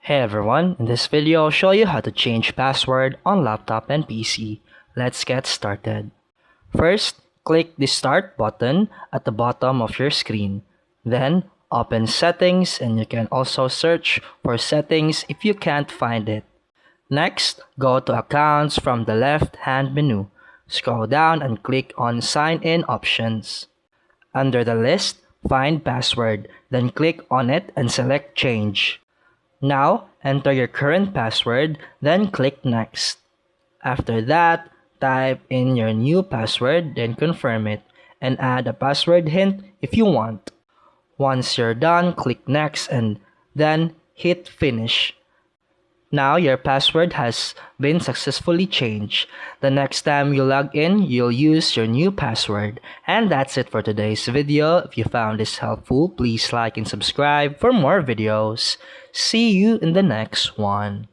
Hey everyone, in this video I'll show you how to change password on laptop and PC. Let's get started. First, click the Start button at the bottom of your screen. Then, open Settings, and you can also search for Settings if you can't find it. Next, go to Accounts from the left-hand menu. Scroll down and click on Sign In Options. Under the list, find Password, then click on it and select Change. Now, enter your current password, then click Next. After that, type in your new password, then confirm it, and add a password hint if you want. Once you're done, click Next and then hit Finish. Now your password has been successfully changed. The next time you log in, you'll use your new password. And that's it for today's video. If you found this helpful, please like and subscribe for more videos. See you in the next one.